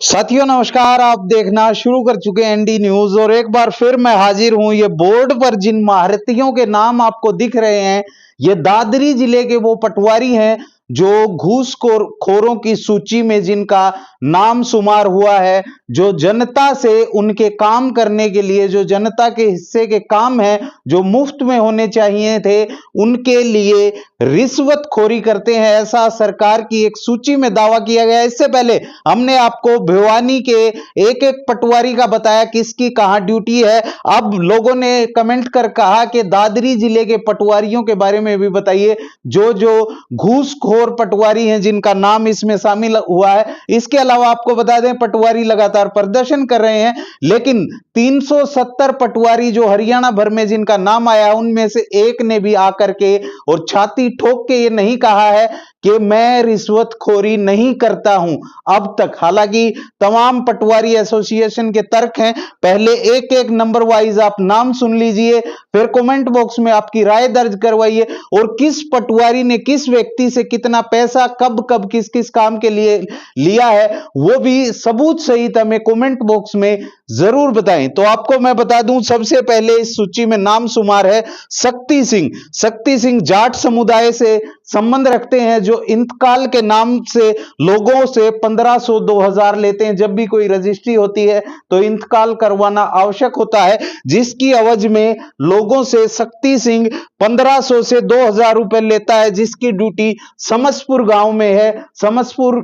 साथियों नमस्कार। आप देखना शुरू कर चुके हैं एनडी न्यूज और एक बार फिर मैं हाजिर हूं। ये बोर्ड पर जिन महारथियों के नाम आपको दिख रहे हैं, ये दादरी जिले के वो पटवारी हैं जो घूसखोरों की सूची में जिनका नाम शुमार हुआ है, जो जनता से उनके काम करने के लिए, जो जनता के हिस्से के काम हैं जो मुफ्त में होने चाहिए थे, उनके लिए रिश्वतखोरी करते हैं, ऐसा सरकार की एक सूची में दावा किया गया। इससे पहले हमने आपको भिवानी के एक एक पटवारी का बताया किसकी कहां ड्यूटी है। अब लोगों ने कमेंट कर कहा कि दादरी जिले के पटवारियों के बारे में भी बताइए, जो जो घूसखोर पटवारी हैं जिनका नाम इसमें शामिल हुआ है। इसके अलावा आपको बता दें, पटवारी लगातार प्रदर्शन कर रहे हैं, लेकिन 370 पटवारी जो हरियाणा भर में जिनका नाम आया, उनमें से एक ने भी आकर के और छाती ठोक के ये नहीं कहा है कि मैं रिश्वतखोरी नहीं करता हूं अब तक। हालांकि तमाम पटवारी एसोसिएशन के तर्क हैं। पहले एक एक नंबर वाइज आप नाम सुन लीजिए, फिर कमेंट बॉक्स में आपकी राय दर्ज करवाइए और किस पटवारी ने किस व्यक्ति से कितना पैसा कब कब किस किस काम के लिए लिया है, वो भी सबूत सहित हमें कमेंट बॉक्स में जरूर बताएं। तो आपको मैं बता दूं, सबसे पहले इस सूची में नाम शुमार है शक्ति सिंह। शक्ति सिंह जाट समुदाय से संबंध रखते हैं, जो इंतकाल के नाम से लोगों से 1500 2000 लेते हैं। जब भी कोई रजिस्ट्री होती है तो इंतकाल करवाना आवश्यक होता है, जिसकी एवज में लोगों से शक्ति सिंह 1500 से 2000 रुपए लेता है, जिसकी ड्यूटी समसपुर गांव में है। समसपुर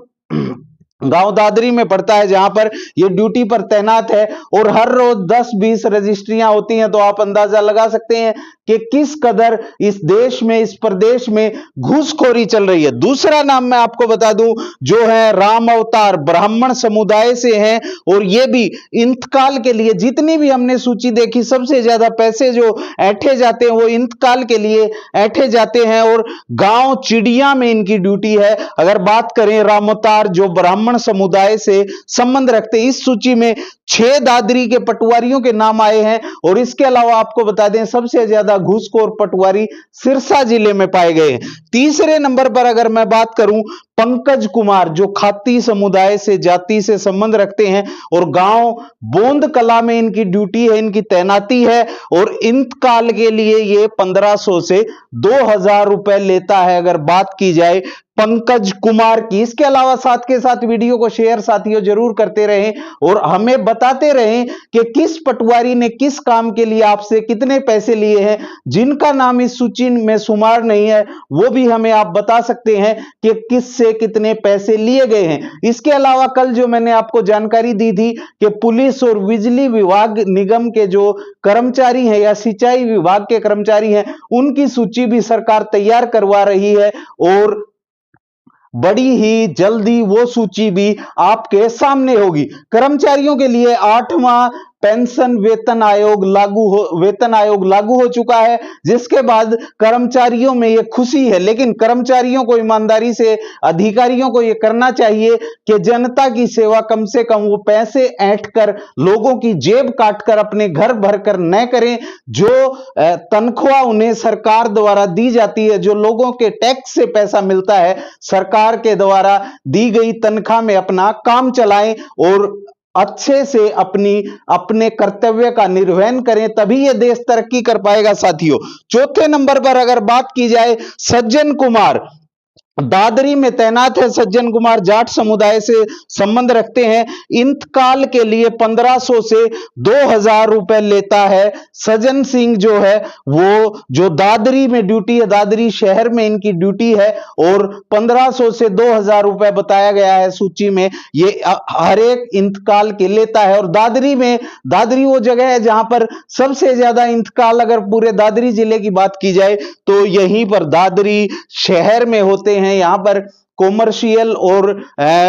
गांव दादरी में पड़ता है, जहां पर यह ड्यूटी पर तैनात है और हर रोज 10-20 रजिस्ट्रियां होती हैं। तो आप अंदाजा लगा सकते हैं कि किस कदर इस देश में, इस प्रदेश में घूसखोरी चल रही है। दूसरा नाम मैं आपको बता दूं, जो है राम अवतार, ब्राह्मण समुदाय से हैं और ये भी इंतकाल के लिए, जितनी भी हमने सूची देखी, सबसे ज्यादा पैसे जो ऐंठे जाते हैं वो इंतकाल के लिए ऐंठे जाते हैं और गांव चिड़िया में इनकी ड्यूटी है। अगर बात करें राम अवतार, जो ब्राह्मण समुदाय से संबंध रखते हैं, इस सूची में 6 दादरी के पटवारियों के नाम आए हैं। और इसके अलावा आपको बता दें, सबसे ज्यादा घूसखोर पटवारी सिरसा जिले में पाए गए हैं। तीसरे नंबर पर अगर मैं बात करूं, पंकज कुमार, जो खाती समुदाय से, जाति से संबंध रखते हैं और गांव बोंद कला में इनकी ड्यूटी है, इनकी तैनाती है और इंतकाल के लिए ये 1500 से 2000 रुपए लेता है, अगर बात की जाए पंकज कुमार की। इसके अलावा साथ के साथ वीडियो को शेयर साथियों जरूर करते रहें और हमें बताते रहें कि किस पटवारी ने किस काम के लिए आपसे कितने पैसे लिए हैं। जिनका नाम इस सूची में शुमार नहीं है, वो भी हमें आप बता सकते हैं कि किससे कितने पैसे लिए गए हैं। इसके अलावा कल जो मैंने आपको जानकारी दी थी कि पुलिस और बिजली विभाग निगम के जो कर्मचारी हैं या सिंचाई विभाग के कर्मचारी हैं, उनकी सूची भी सरकार तैयार करवा रही है और बड़ी ही जल्दी वो सूची भी आपके सामने होगी। कर्मचारियों के लिए 8वां पेंशन वेतन आयोग लागू हो चुका है, जिसके बाद कर्मचारियों में ये खुशी है। लेकिन कर्मचारियों को ईमानदारी से, अधिकारियों को ये करना चाहिए कि जनता की सेवा कम से कम वो पैसे ऐंठ कर, लोगों की जेब काट कर अपने घर भर कर न करें। जो तनख्वाह उन्हें सरकार द्वारा दी जाती है, जो लोगों के टैक्स से पैसा मिलता है, सरकार के द्वारा दी गई तनख्वाह में अपना काम चलाएं और अच्छे से अपने कर्तव्य का निर्वहन करें, तभी यह देश तरक्की कर पाएगा। साथियों, चौथे नंबर पर अगर बात की जाए, सज्जन कुमार दादरी में तैनात है। सज्जन कुमार जाट समुदाय से संबंध रखते हैं, इंतकाल के लिए 1500 से 2000 रुपए लेता है। सज्जन सिंह जो है वो, जो दादरी में ड्यूटी है, दादरी शहर में इनकी ड्यूटी है और 1500 से 2000 रुपए बताया गया है सूची में, ये हर एक इंतकाल के लेता है। और दादरी वो जगह है जहां पर सबसे ज्यादा इंतकाल, अगर पूरे दादरी जिले की बात की जाए तो यहीं पर दादरी शहर में होते हैं। यहां पर कॉमर्शियल और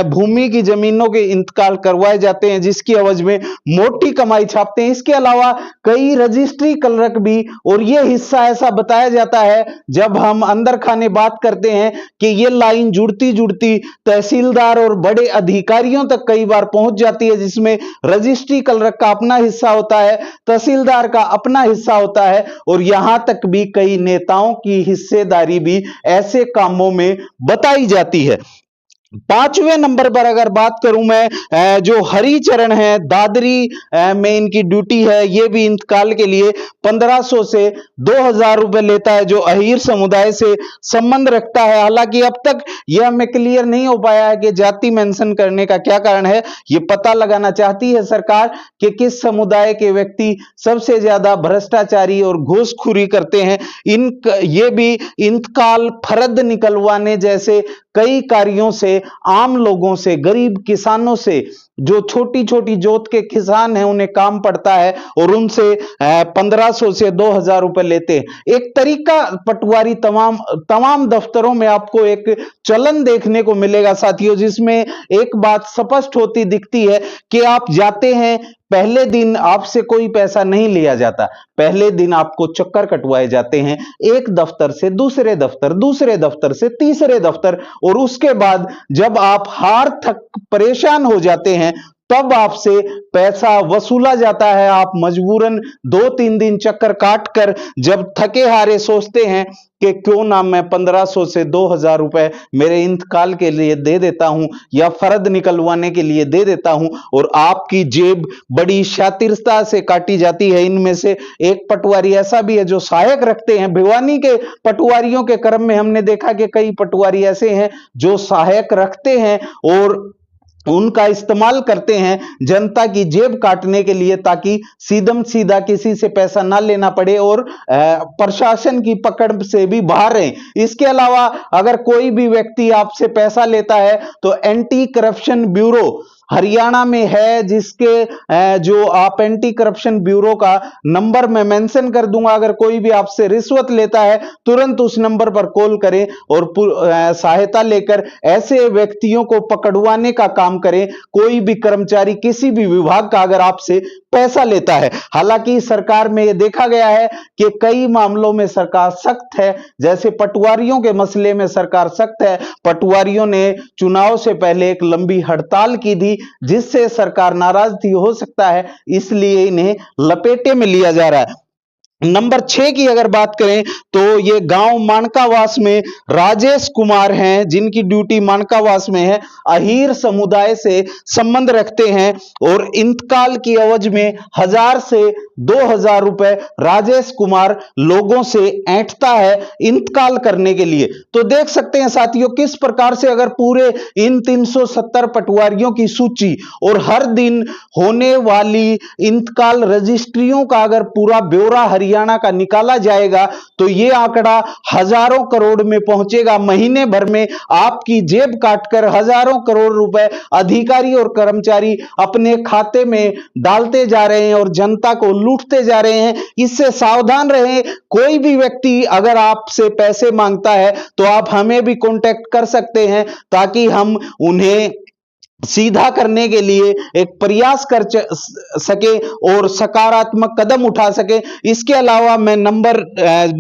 भूमि की जमीनों के इंतकाल करवाए जाते हैं, जिसकी एवज में मोटी कमाई छापते हैं। इसके अलावा कई रजिस्ट्री क्लर्क भी, और यह हिस्सा ऐसा बताया जाता है जब हम अंदर खाने बात करते हैं कि यह लाइन जुड़ती जुड़ती तहसीलदार और बड़े अधिकारियों तक कई बार पहुंच जाती है, जिसमें रजिस्ट्री क्लर्क का अपना हिस्सा होता है, तहसीलदार का अपना हिस्सा होता है और यहां तक भी कई नेताओं की हिस्सेदारी भी ऐसे कामों में बताई जाती है। पांचवें नंबर पर अगर बात करूं मैं, जो हरिचरण है, दादरी में इनकी ड्यूटी है, ये भी इंतकाल के लिए 1500 से 2000 रुपए लेता है, जो अहीर समुदाय से संबंध रखता है। हालांकि अब तक यह हमें क्लियर नहीं हो पाया है कि जाति मेंशन करने का क्या कारण है। ये पता लगाना चाहती है सरकार कि किस समुदाय के व्यक्ति सबसे ज्यादा भ्रष्टाचारी और घूसखोरी करते हैं। ये भी इंतकाल, फर्द निकलवाने जैसे कई कार्यों से आम लोगों से, गरीब किसानों से, जो छोटी छोटी जोत के किसान हैं, उन्हें काम पड़ता है और उनसे 1500 से 2000 रुपए लेते हैं। एक तरीका पटवारी तमाम दफ्तरों में आपको एक चलन देखने को मिलेगा साथियों, जिसमें एक बात स्पष्ट होती दिखती है कि आप जाते हैं, पहले दिन आपसे कोई पैसा नहीं लिया जाता, पहले दिन आपको चक्कर कटवाए जाते हैं, एक दफ्तर से दूसरे दफ्तर, दूसरे दफ्तर से तीसरे दफ्तर, और उसके बाद जब आप हार थक परेशान हो जाते हैं तब आपसे पैसा वसूला जाता है। आप मजबूरन 2-3 दिन चक्कर काटकर जब थके हारे सोचते हैं कि क्यों ना मैं 1500 से 2000 रुपए मेरे इंतकाल के लिए दे देता हूं या फर्द निकलवाने के लिए दे देता हूं, और आपकी जेब बड़ी शातिरता से काटी जाती है। इनमें से एक पटवारी ऐसा भी है जो सहायक रखते हैं। भिवानी के पटवारियों के क्रम में हमने देखा कि कई पटवारी ऐसे हैं जो सहायक रखते हैं और उनका इस्तेमाल करते हैं जनता की जेब काटने के लिए, ताकि सीधम सीधा किसी से पैसा ना लेना पड़े और प्रशासन की पकड़ से भी बाहर रहें। इसके अलावा अगर कोई भी व्यक्ति आपसे पैसा लेता है तो एंटी करप्शन ब्यूरो हरियाणा में है, जिसके जो आप एंटी करप्शन ब्यूरो का नंबर मैं मेंशन कर दूंगा। अगर कोई भी आपसे रिश्वत लेता है तुरंत उस नंबर पर कॉल करें और सहायता लेकर ऐसे व्यक्तियों को पकड़वाने का काम करें। कोई भी कर्मचारी किसी भी विभाग का अगर आपसे पैसा लेता है, हालांकि सरकार में यह देखा गया है कि कई मामलों में सरकार सख्त है, जैसे पटवारियों के मसले में सरकार सख्त है। पटवारियों ने चुनाव से पहले एक लंबी हड़ताल की थी, जिससे सरकार नाराज थी, हो सकता है इसलिए इन्हें लपेटे में लिया जा रहा है। नंबर 6 की अगर बात करें तो ये गांव मानकावास में राजेश कुमार हैं, जिनकी ड्यूटी मानकावास में है, अहीर समुदाय से संबंध रखते हैं और इंतकाल की अवधि में 1000 से 2000 रुपए राजेश कुमार लोगों से ऐंठता है इंतकाल करने के लिए। तो देख सकते हैं साथियों किस प्रकार से अगर पूरे इन 370 पटवारियों की सूची और हर दिन होने वाली इंतकाल रजिस्ट्रियों का अगर पूरा ब्यौरा हरियाणा का निकाला जाएगा तो यह आंकड़ा हजारों करोड़ में पहुंचेगा। महीने भर में आपकी जेब काटकर हजारों करोड़ रुपए अधिकारी और कर्मचारी अपने खाते में डालते जा रहे हैं और जनता को लूटते जा रहे हैं। इससे सावधान रहें। कोई भी व्यक्ति अगर आपसे पैसे मांगता है तो आप हमें भी कांटेक्ट कर सकते हैं, ताकि हम उन्हें सीधा करने के लिए एक प्रयास कर सके और सकारात्मक कदम उठा सके। इसके अलावा मैं नंबर,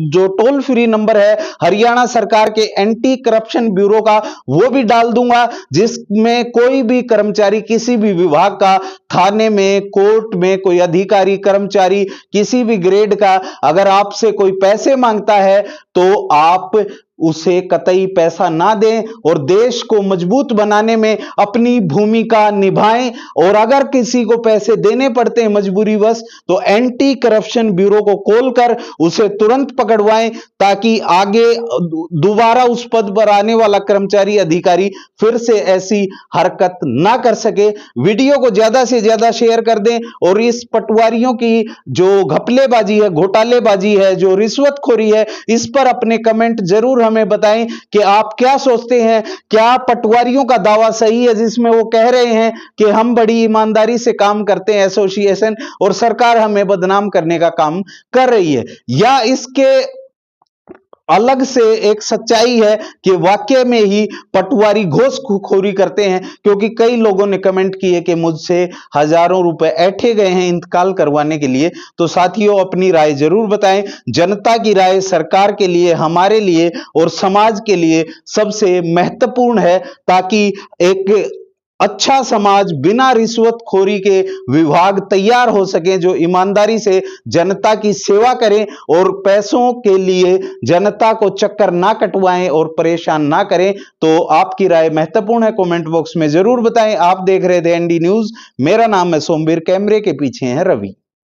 जो टोल फ्री नंबर है हरियाणा सरकार के एंटी करप्शन ब्यूरो का, वो भी डाल दूंगा, जिसमें कोई भी कर्मचारी किसी भी विभाग का, थाने में, कोर्ट में कोई अधिकारी कर्मचारी किसी भी ग्रेड का अगर आपसे कोई पैसे मांगता है तो आप उसे कतई पैसा ना दें और देश को मजबूत बनाने में अपनी भूमिका निभाएं। और अगर किसी को पैसे देने पड़ते हैं मजबूरीवश तो एंटी करप्शन ब्यूरो को कॉल कर उसे तुरंत पकड़वाएं, ताकि आगे दोबारा उस पद पर आने वाला कर्मचारी अधिकारी फिर से ऐसी हरकत ना कर सके। वीडियो को ज्यादा से ज्यादा शेयर कर दें और इस पटवारियों की जो घपलेबाजी है, घोटालेबाजी है, जो रिश्वतखोरी है, इस पर अपने कमेंट जरूर हमें बताएं कि आप क्या सोचते हैं। क्या पटवारियों का दावा सही है जिसमें वो कह रहे हैं कि हम बड़ी ईमानदारी से काम करते हैं एसोसिएशन और सरकार हमें बदनाम करने का काम कर रही है, या इसके अलग से एक सच्चाई है कि वाकई में ही पटवारी घूसखोरी करते हैं? क्योंकि कई लोगों ने कमेंट किए कि मुझसे हजारों रुपए ऐंठे गए हैं इंतकाल करवाने के लिए। तो साथियों अपनी राय जरूर बताएं। जनता की राय सरकार के लिए, हमारे लिए और समाज के लिए सबसे महत्वपूर्ण है, ताकि एक अच्छा समाज बिना रिश्वतखोरी के विभाग तैयार हो सके, जो ईमानदारी से जनता की सेवा करें और पैसों के लिए जनता को चक्कर ना कटवाएं और परेशान ना करें। तो आपकी राय महत्वपूर्ण है, कमेंट बॉक्स में जरूर बताएं। आप देख रहे थे एनडी न्यूज, मेरा नाम है सोमवीर, कैमरे के पीछे है रवि।